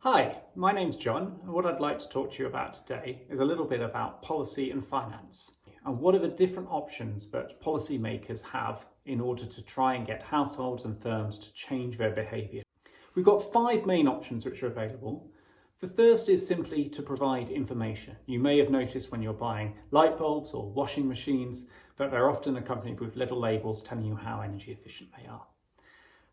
Hi, my name's John, and what I'd like to talk to you about today is a little bit about policy and finance, and what are the different options that policymakers have in order to try and get households and firms to change their behaviour. We've got five main options which are available. The first is simply to provide information. You may have noticed when you're buying light bulbs or washing machines that they're often accompanied with little labels telling you how energy efficient they are.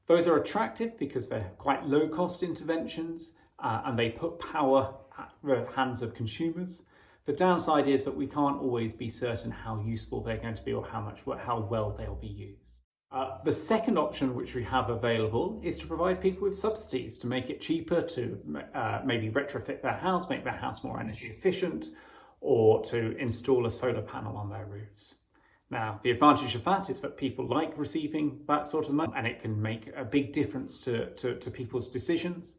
Those are attractive because they're quite low cost interventions and they put power at the hands of consumers. The downside is that we can't always be certain how useful they're going to be or how well they'll be used. The second option which we have available is to provide people with subsidies to make it cheaper to maybe retrofit their house, make their house more energy efficient, or to install a solar panel on their roofs. Now, the advantage of that is that people like receiving that sort of money and it can make a big difference to people's decisions.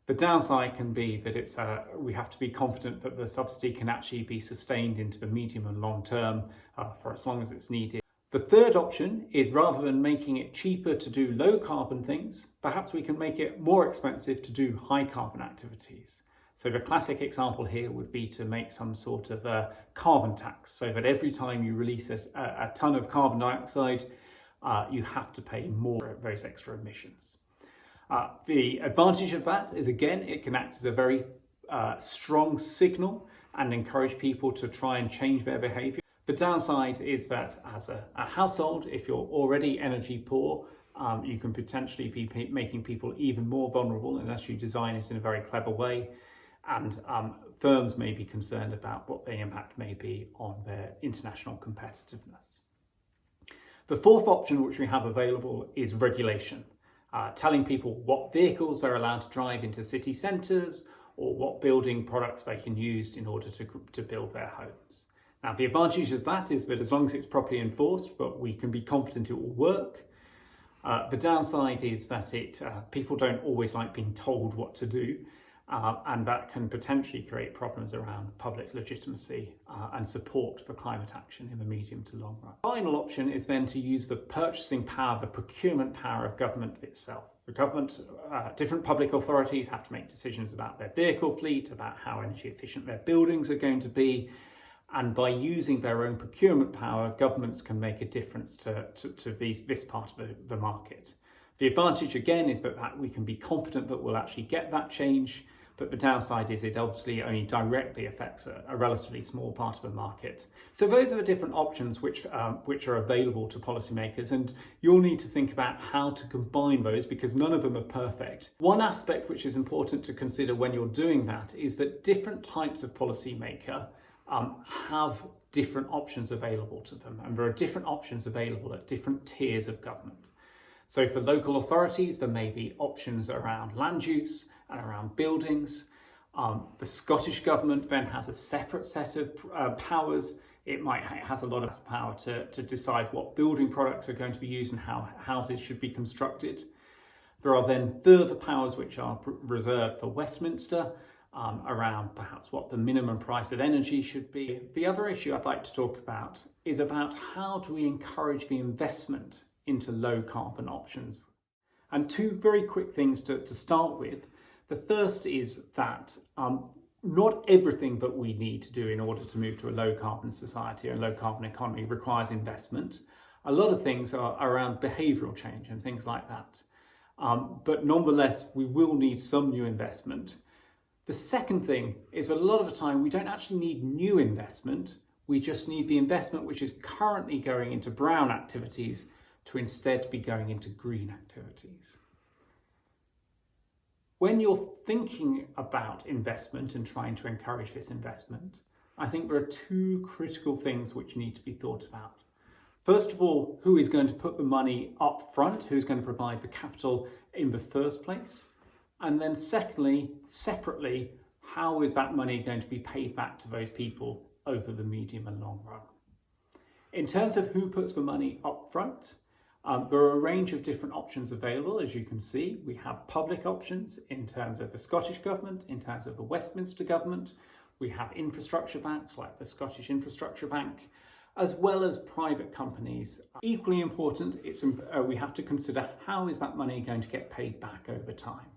The downside can be that we have to be confident that the subsidy can actually be sustained into the medium and long term for as long as it's needed. The third option is, rather than making it cheaper to do low carbon things, perhaps we can make it more expensive to do high carbon activities. So the classic example here would be to make some sort of a carbon tax, so that every time you release a ton of carbon dioxide, you have to pay more for those extra emissions. The advantage of that is, again, it can act as a very strong signal and encourage people to try and change their behaviour. The downside is that as a household, if you're already energy poor, you can potentially be making people even more vulnerable unless you design it in a very clever way. And firms may be concerned about what the impact may be on their international competitiveness. The fourth option which we have available is regulation, telling people what vehicles they're allowed to drive into city centres or what building products they can use in order to build their homes. Now, the advantage of that is that as long as it's properly enforced, but we can be confident it will work. The downside is that people don't always like being told what to do. And that can potentially create problems around public legitimacy and support for climate action in the medium to long run. The final option is then to use the purchasing power, the procurement power of government itself. The government, different public authorities have to make decisions about their vehicle fleet, about how energy efficient their buildings are going to be. And by using their own procurement power, governments can make a difference to this part of the market. The advantage, again, is that we can be confident that we'll actually get that change, but the downside is it obviously only directly affects a relatively small part of the market. So those are the different options which are available to policymakers, and you'll need to think about how to combine those because none of them are perfect. One aspect which is important to consider when you're doing that is that different types of policymaker have different options available to them, and there are different options available at different tiers of government. So for local authorities, there may be options around land use and around buildings. The Scottish Government then has a separate set of powers. It has a lot of power to decide what building products are going to be used and how houses should be constructed. There are then further powers which are reserved for Westminster, around perhaps what the minimum price of energy should be. The other issue I'd like to talk about is about how do we encourage the investment into low carbon options. And two very quick things to start with. The first is that not everything that we need to do in order to move to a low carbon society or a low carbon economy requires investment. A lot of things are around behavioural change and things like that. But nonetheless, we will need some new investment. The second thing is that a lot of the time we don't actually need new investment. We just need the investment which is currently going into brown activities to instead be going into green activities. When you're thinking about investment and trying to encourage this investment, I think there are two critical things which need to be thought about. First of all, who is going to put the money up front? Who's going to provide the capital in the first place? And then secondly, separately, how is that money going to be paid back to those people over the medium and long run? In terms of who puts the money up front, there are a range of different options available. As you can see, we have public options in terms of the Scottish Government, in terms of the Westminster Government. We have infrastructure banks like the Scottish Infrastructure Bank, as well as private companies. Equally important, we have to consider how is that money going to get paid back over time.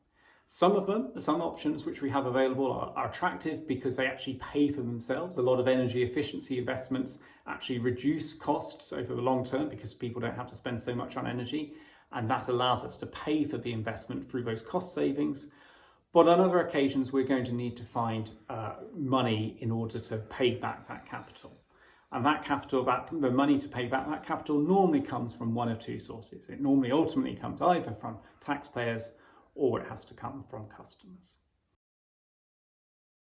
Some options which we have available are attractive because they actually pay for themselves. A lot of energy efficiency investments actually reduce costs over the long term because people don't have to spend so much on energy, and that allows us to pay for the investment through those cost savings. But on other occasions, we're going to need to find money in order to pay back that capital. And that capital, the money to pay back that capital normally comes from one of two sources. It normally ultimately comes either from taxpayers or it has to come from customers.